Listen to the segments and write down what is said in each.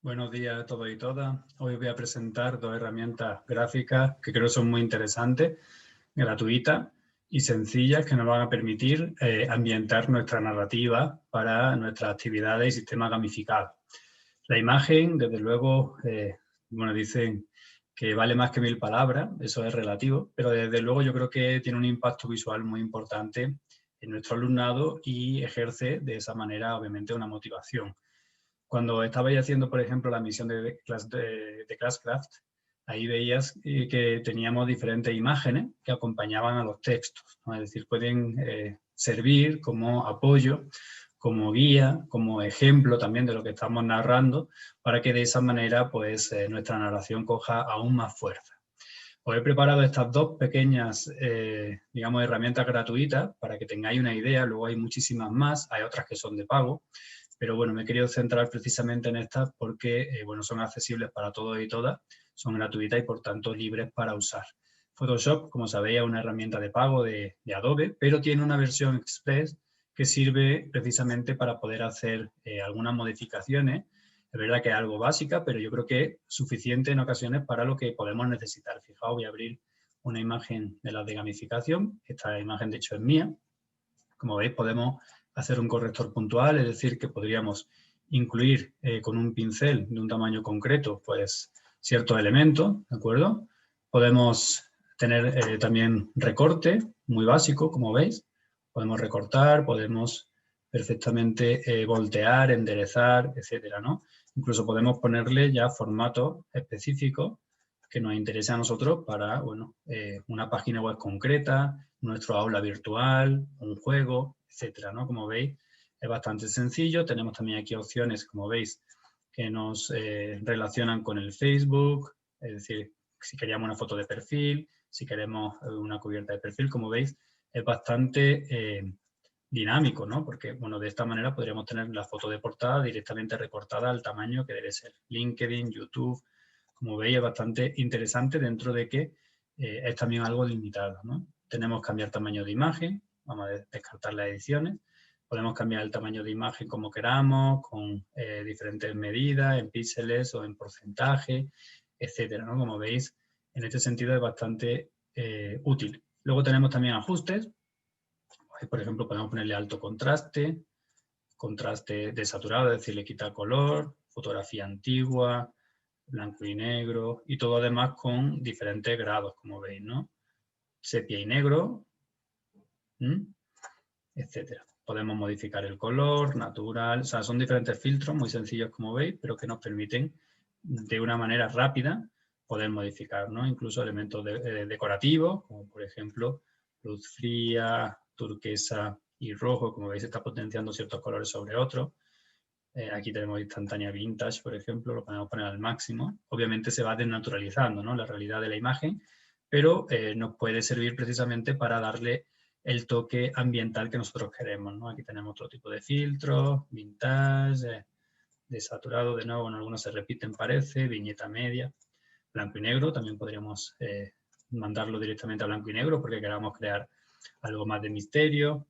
Buenos días a todos y todas. Hoy voy a presentar dos herramientas gráficas que creo son muy interesantes, gratuitas y sencillas que nos van a permitir ambientar nuestra narrativa para nuestras actividades y sistemas gamificados. La imagen, desde luego, dicen que vale más que 1000 palabras, eso es relativo, pero desde luego yo creo que tiene un impacto visual muy importante en nuestro alumnado y ejerce de esa manera, obviamente, una motivación. Cuando estabais haciendo, por ejemplo, la misión de Classcraft, ahí veías que teníamos diferentes imágenes que acompañaban a los textos, ¿no? Es decir, pueden servir como apoyo, como guía, como ejemplo también de lo que estamos narrando, para que de esa manera pues, nuestra narración coja aún más fuerza. Os he preparado estas dos pequeñas, herramientas gratuitas para que tengáis una idea. Luego hay muchísimas más, hay otras que son de pago. Pero bueno, me he querido centrar precisamente en estas porque son accesibles para todos y todas, son gratuitas y por tanto libres para usar. Photoshop, como sabéis, es una herramienta de pago de Adobe, pero tiene una versión Express que sirve precisamente para poder hacer algunas modificaciones. Es verdad que es algo básica, pero yo creo que es suficiente en ocasiones para lo que podemos necesitar. Fijaos, voy a abrir una imagen de las de gamificación. Esta imagen, de hecho, es mía. Como veis, podemos hacer un corrector puntual, es decir, que podríamos incluir con un pincel de un tamaño concreto, pues, ciertos elementos, ¿de acuerdo? Podemos tener también recorte, muy básico, como veis. Podemos recortar, podemos perfectamente voltear, enderezar, etcétera, ¿no? Incluso podemos ponerle ya formatos específicos que nos interese a nosotros para, una página web concreta, nuestro aula virtual, un juego, etcétera, ¿no? Como veis, es bastante sencillo. Tenemos también aquí opciones, como veis, que nos relacionan con el Facebook, es decir, si queríamos una foto de perfil, si queremos una cubierta de perfil, como veis, es bastante dinámico, ¿no? Porque, de esta manera podríamos tener la foto de portada directamente recortada al tamaño que debe ser. LinkedIn, YouTube, como veis, es bastante interesante dentro de que es también algo limitado, ¿no? Tenemos que cambiar tamaño de imagen, vamos a descartar las ediciones. Podemos cambiar el tamaño de imagen como queramos, con diferentes medidas, en píxeles o en porcentaje, etcétera, ¿no? Como veis, en este sentido es bastante útil. Luego tenemos también ajustes. Por ejemplo, podemos ponerle alto contraste, contraste desaturado, es decir, le quita color, fotografía antigua, blanco y negro, y todo además con diferentes grados, como veis, ¿no? Sepia y negro, etcétera. Podemos modificar el color, natural, o sea, son diferentes filtros muy sencillos, como veis, pero que nos permiten de una manera rápida poder modificar, ¿no? Incluso elementos decorativos, como por ejemplo luz fría, turquesa y rojo, como veis está potenciando ciertos colores sobre otros. Aquí tenemos instantánea vintage, por ejemplo, lo podemos poner al máximo. Obviamente se va desnaturalizando, ¿no?, la realidad de la imagen, pero nos puede servir precisamente para darle el toque ambiental que nosotros queremos, ¿no? Aquí tenemos otro tipo de filtros, vintage, desaturado, de nuevo, en algunos se repiten, parece, viñeta media, blanco y negro, también podríamos mandarlo directamente a blanco y negro porque queramos crear algo más de misterio.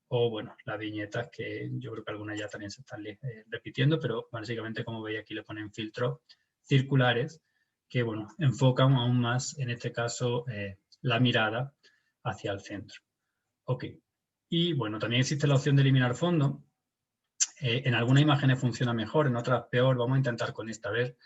O, bueno, las viñetas, que yo creo que algunas ya también se están repitiendo, pero básicamente, como veis, aquí le ponen filtros circulares que, bueno, enfocan aún más, en este caso, la mirada hacia el centro. Ok. Y, bueno, también existe la opción de eliminar fondo. En algunas imágenes funciona mejor, en otras peor. Vamos a intentar con esta. A ver,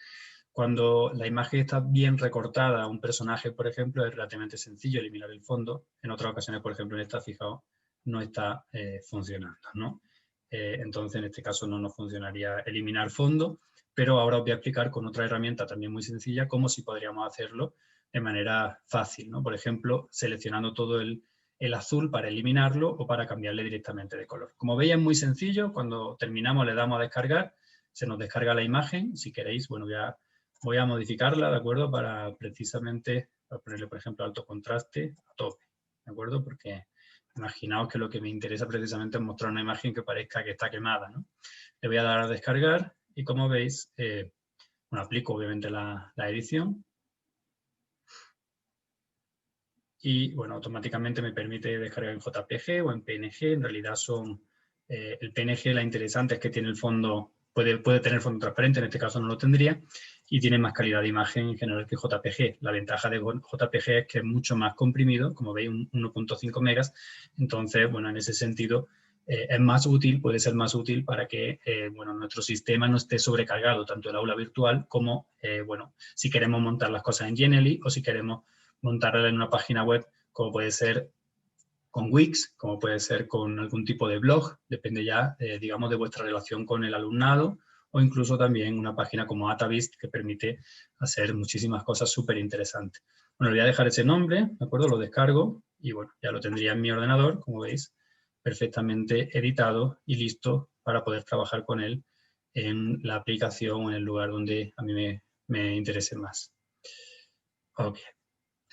cuando la imagen está bien recortada, un personaje, por ejemplo, es relativamente sencillo eliminar el fondo. En otras ocasiones, por ejemplo, en esta, fijaos, no está funcionando, ¿no? Entonces, en este caso no nos funcionaría eliminar fondo, pero ahora os voy a explicar con otra herramienta también muy sencilla cómo sí podríamos hacerlo de manera fácil, ¿no? Por ejemplo, seleccionando todo el azul para eliminarlo o para cambiarle directamente de color. Como veis, es muy sencillo. Cuando terminamos le damos a descargar, se nos descarga la imagen. Si queréis, bueno, voy a modificarla, ¿de acuerdo? Para precisamente ponerle, por ejemplo, alto contraste a tope, ¿de acuerdo? Porque imaginaos que lo que me interesa precisamente es mostrar una imagen que parezca que está quemada, ¿no? Le voy a dar a descargar y, como veis, aplico obviamente la edición y, bueno, automáticamente me permite descargar en JPG o en PNG. En realidad son el PNG, la interesante es que tiene el fondo puede tener fondo transparente, en este caso no lo tendría, y tiene más calidad de imagen en general que JPG. La ventaja de JPG es que es mucho más comprimido, como veis, 1.5 megas, entonces, bueno, en ese sentido es más útil, puede ser más útil para que, bueno, nuestro sistema no esté sobrecargado, tanto el aula virtual como, bueno, si queremos montar las cosas en Genially o si queremos montarla en una página web, como puede ser con Wix, como puede ser con algún tipo de blog, depende ya, digamos, de vuestra relación con el alumnado, o incluso también una página como Atavist que permite hacer muchísimas cosas súper interesantes. Bueno, voy a dejar ese nombre, ¿de acuerdo? Lo descargo y, bueno, ya lo tendría en mi ordenador, como veis, perfectamente editado y listo para poder trabajar con él en la aplicación o en el lugar donde a mí me interese más. Ok,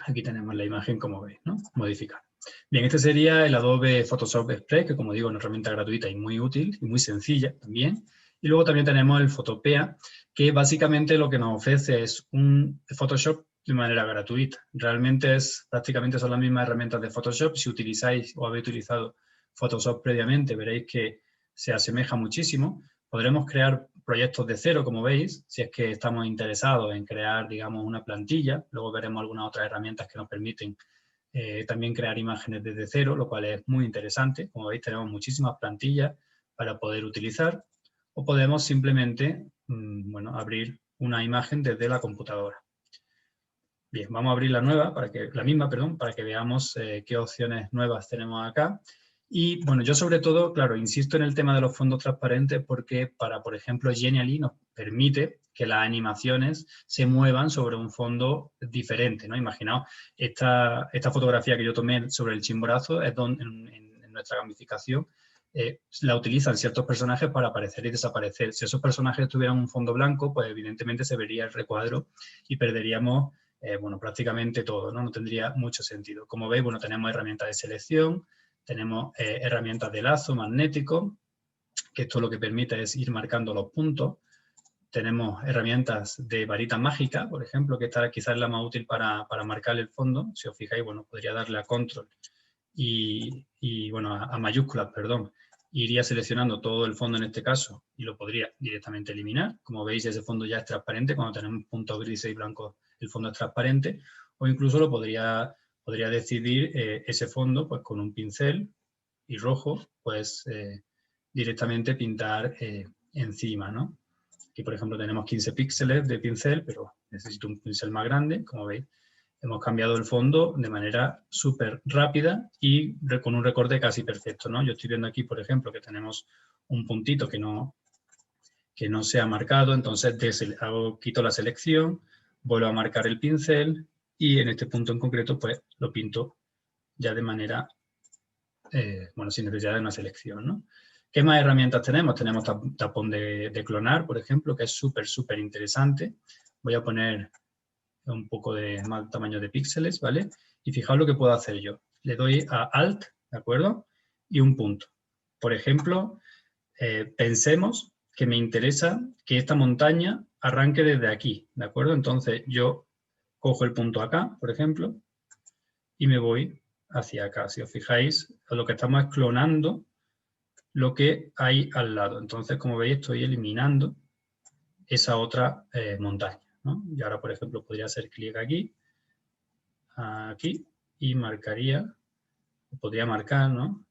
aquí tenemos la imagen, como veis, ¿no? Modificar. Bien, este sería el Adobe Photoshop Express, que como digo, es una herramienta gratuita y muy útil y muy sencilla también. Y luego también tenemos el Photopea, que básicamente lo que nos ofrece es un Photoshop de manera gratuita. Realmente prácticamente son las mismas herramientas de Photoshop. Si utilizáis o habéis utilizado Photoshop previamente, veréis que se asemeja muchísimo. Podremos crear proyectos de cero, como veis, si es que estamos interesados en crear, digamos, una plantilla. Luego veremos algunas otras herramientas que nos permiten también crear imágenes desde cero, lo cual es muy interesante. Como veis, tenemos muchísimas plantillas para poder utilizar, o podemos simplemente, bueno, abrir una imagen desde la computadora. Bien, vamos a abrir la misma, para que veamos qué opciones nuevas tenemos acá. Y, bueno, yo sobre todo, claro, insisto en el tema de los fondos transparentes porque para, por ejemplo, Genially nos permite que las animaciones se muevan sobre un fondo diferente, ¿no? Imaginaos, esta fotografía que yo tomé sobre el Chimborazo es donde en nuestra gamificación la utilizan ciertos personajes para aparecer y desaparecer. Si esos personajes tuvieran un fondo blanco, pues evidentemente se vería el recuadro y perderíamos bueno, prácticamente todo, ¿no? No tendría mucho sentido. Como veis, bueno, tenemos herramientas de selección, tenemos herramientas de lazo magnético, que esto lo que permite es ir marcando los puntos. Tenemos herramientas de varita mágica, por ejemplo, que esta quizás es la más útil para marcar el fondo. Si os fijáis, bueno, podría darle a control y bueno, a mayúsculas, perdón. Iría seleccionando todo el fondo en este caso y lo podría directamente eliminar. Como veis, ese fondo ya es transparente. Cuando tenemos puntos grises y blancos, el fondo es transparente. O incluso lo podría decidir ese fondo pues con un pincel y rojo, pues directamente pintar encima, ¿no? Aquí, por ejemplo, tenemos 15 píxeles de pincel, pero necesito un pincel más grande, como veis. Hemos cambiado el fondo de manera súper rápida y con un recorte casi perfecto, ¿no? Yo estoy viendo aquí, por ejemplo, que tenemos un puntito que no se ha marcado, entonces quito la selección, vuelvo a marcar el pincel y en este punto en concreto, pues lo pinto ya de manera, bueno, sin necesidad de una selección, ¿no? ¿Qué más herramientas tenemos? Tenemos tapón de clonar, por ejemplo, que es súper interesante. Voy a poner un poco de más tamaño de píxeles, ¿vale? Y fijaos lo que puedo hacer yo. Le doy a Alt, ¿de acuerdo? Y un punto. Por ejemplo, pensemos que me interesa que esta montaña arranque desde aquí, ¿de acuerdo? Entonces yo cojo el punto acá, por ejemplo, y me voy hacia acá. Si os fijáis, lo que estamos es clonando lo que hay al lado. Entonces, como veis, estoy eliminando esa otra montaña, ¿no? Y ahora, por ejemplo, podría hacer clic aquí y marcaría, podría marcar, ¿no?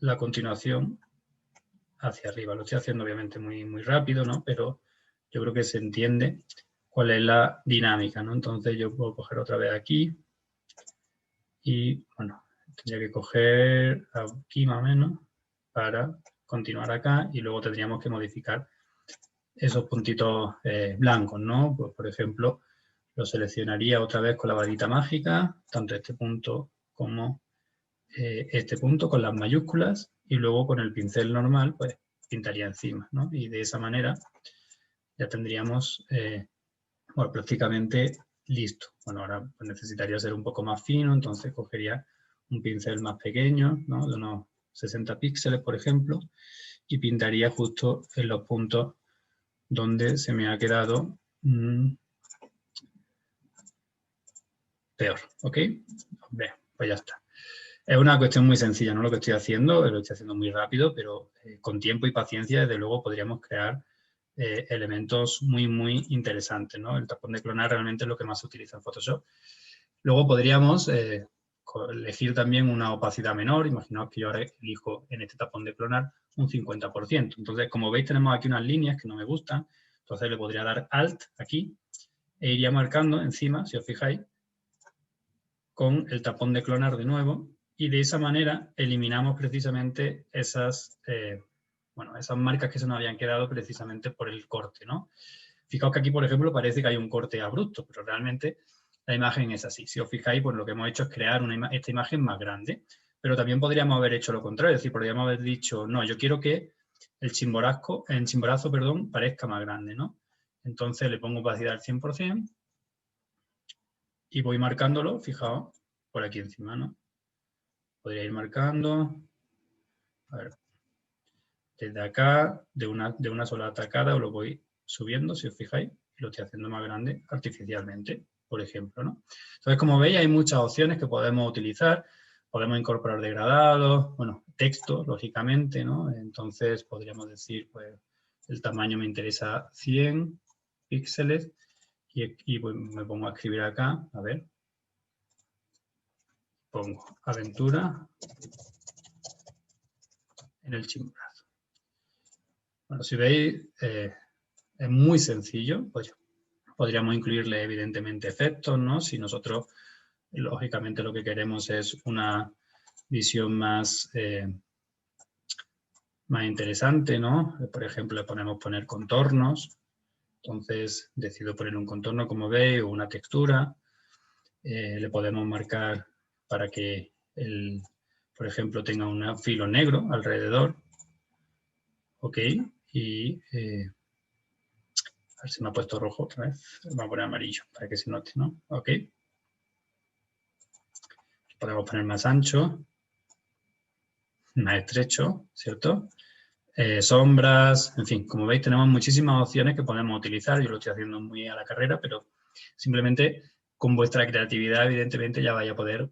La continuación hacia arriba. Lo estoy haciendo obviamente muy rápido, ¿no? Pero yo creo que se entiende cuál es la dinámica, ¿no? Entonces yo puedo coger otra vez aquí y, bueno, tendría que coger aquí más o menos para continuar acá y luego tendríamos que modificar esos puntitos blancos, ¿no? Pues, por ejemplo, lo seleccionaría otra vez con la varita mágica, tanto este punto como este punto con las mayúsculas y luego con el pincel normal, pues pintaría encima, ¿no? Y de esa manera ya tendríamos, bueno, prácticamente listo. Bueno, ahora pues, necesitaría ser un poco más fino, entonces cogería un pincel más pequeño, ¿no? De unos 60 píxeles, por ejemplo, y pintaría justo en los puntos donde se me ha quedado peor, ¿ok? Bien, pues ya está. Es una cuestión muy sencilla, no lo que estoy haciendo, lo estoy haciendo muy rápido, pero con tiempo y paciencia, desde luego, podríamos crear elementos muy, muy interesantes, ¿no? El tapón de clonar realmente es lo que más se utiliza en Photoshop. Luego podríamos elegir también una opacidad menor. Imaginaos que yo ahora elijo en este tapón de clonar un 50%. Entonces, como veis, tenemos aquí unas líneas que no me gustan. Entonces, le podría dar Alt aquí e iría marcando encima, si os fijáis, con el tapón de clonar de nuevo. Y de esa manera eliminamos precisamente esas, esas marcas que se nos habían quedado precisamente por el corte, ¿no? Fijaos que aquí, por ejemplo, parece que hay un corte abrupto, pero realmente la imagen es así. Si os fijáis, pues lo que hemos hecho es crear esta imagen más grande, pero también podríamos haber hecho lo contrario, es decir, podríamos haber dicho, no, yo quiero que el chimborazo, parezca más grande, ¿no? Entonces le pongo opacidad al 100% y voy marcándolo, fijaos, por aquí encima, ¿no? Podría ir marcando, a ver, desde acá, de una sola tacada, os lo voy subiendo, si os fijáis, y lo estoy haciendo más grande artificialmente, por ejemplo, ¿no? Entonces, como veis, hay muchas opciones que podemos utilizar. Podemos incorporar degradados, bueno, texto, lógicamente, ¿no? Entonces, podríamos decir, pues, el tamaño me interesa 100 píxeles y pues, me pongo a escribir acá, a ver, pongo aventura en el chimborazo. Bueno, si veis, es muy sencillo, pues podríamos incluirle evidentemente efectos, ¿no? Si nosotros, lógicamente, lo que queremos es una visión más, más interesante, ¿no? Por ejemplo, le ponemos poner contornos, entonces decido poner un contorno, como veis, o una textura, le podemos marcar para que, por ejemplo, tenga un filo negro alrededor, ok, y a ver si me ha puesto rojo otra vez. Vamos a poner amarillo para que se note, ¿no? Ok. Podemos poner más ancho, más estrecho, ¿cierto? Sombras, en fin, como veis tenemos muchísimas opciones que podemos utilizar. Yo lo estoy haciendo muy a la carrera, pero simplemente con vuestra creatividad, evidentemente, ya vais a poder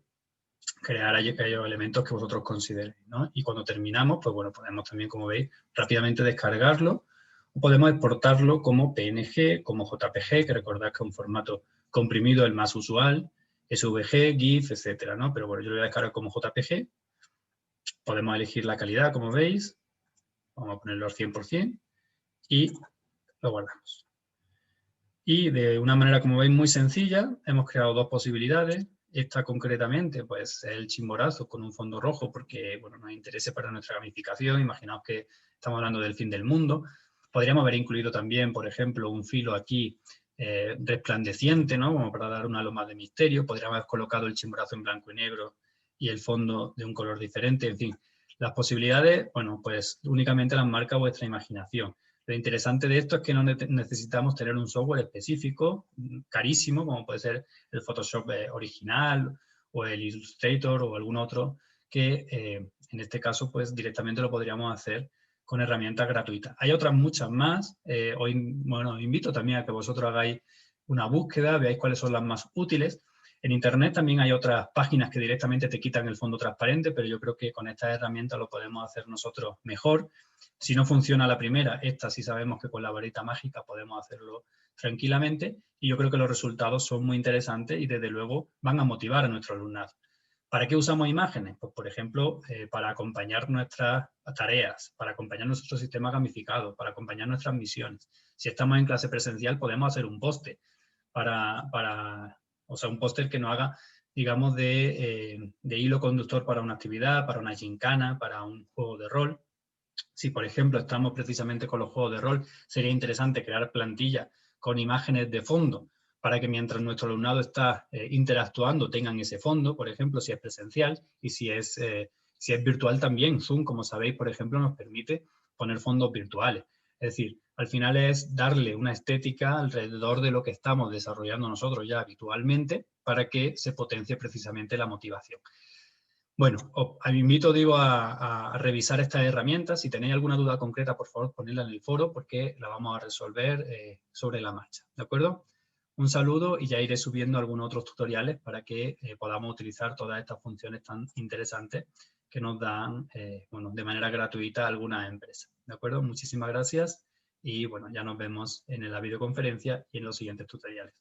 crear aquellos elementos que vosotros consideréis, ¿no? Y cuando terminamos, pues bueno, podemos también, como veis, rápidamente descargarlo o podemos exportarlo como PNG, como JPG, que recordad que es un formato comprimido el más usual, SVG, GIF, etcétera, ¿no? Pero bueno, yo lo voy a descargar como JPG. Podemos elegir la calidad, como veis. Vamos a ponerlo al 100% y lo guardamos. Y de una manera, como veis, muy sencilla, hemos creado dos posibilidades. Esta concretamente, pues, es el chimborazo con un fondo rojo porque, bueno, nos interesa para nuestra gamificación. Imaginaos que estamos hablando del fin del mundo. Podríamos haber incluido también, por ejemplo, un filo aquí resplandeciente, ¿no? Como para dar un halo más de misterio. Podríamos haber colocado el chimborazo en blanco y negro y el fondo de un color diferente. En fin, las posibilidades, bueno, pues únicamente las marca vuestra imaginación. Lo interesante de esto es que no necesitamos tener un software específico, carísimo, como puede ser el Photoshop original o el Illustrator o algún otro, que en este caso pues directamente lo podríamos hacer con herramientas gratuitas. Hay otras muchas más. Os invito también a que vosotros hagáis una búsqueda, veáis cuáles son las más útiles. En Internet también hay otras páginas que directamente te quitan el fondo transparente, pero yo creo que con estas herramientas lo podemos hacer nosotros mejor. Si no funciona la primera, esta sí sabemos que con la varita mágica podemos hacerlo tranquilamente y yo creo que los resultados son muy interesantes y desde luego van a motivar a nuestro alumnado. ¿Para qué usamos imágenes? Pues, por ejemplo, para acompañar nuestras tareas, para acompañar nuestro sistema gamificado, para acompañar nuestras misiones. Si estamos en clase presencial, podemos hacer un póster o sea, un póster que nos haga, digamos, de hilo conductor para una actividad, para una gincana, para un juego de rol. Si, por ejemplo, estamos precisamente con los juegos de rol, sería interesante crear plantillas con imágenes de fondo para que mientras nuestro alumnado está interactuando tengan ese fondo, por ejemplo, si es presencial y si es virtual también. Zoom, como sabéis, por ejemplo, nos permite poner fondos virtuales. Es decir, al final es darle una estética alrededor de lo que estamos desarrollando nosotros ya habitualmente para que se potencie precisamente la motivación. Bueno, os invito, digo, a revisar estas herramientas. Si tenéis alguna duda concreta, por favor, ponedla en el foro porque la vamos a resolver sobre la marcha, ¿de acuerdo? Un saludo y ya iré subiendo algunos otros tutoriales para que podamos utilizar todas estas funciones tan interesantes que nos dan bueno, de manera gratuita algunas empresas. ¿De acuerdo? Muchísimas gracias y bueno, ya nos vemos en la videoconferencia y en los siguientes tutoriales.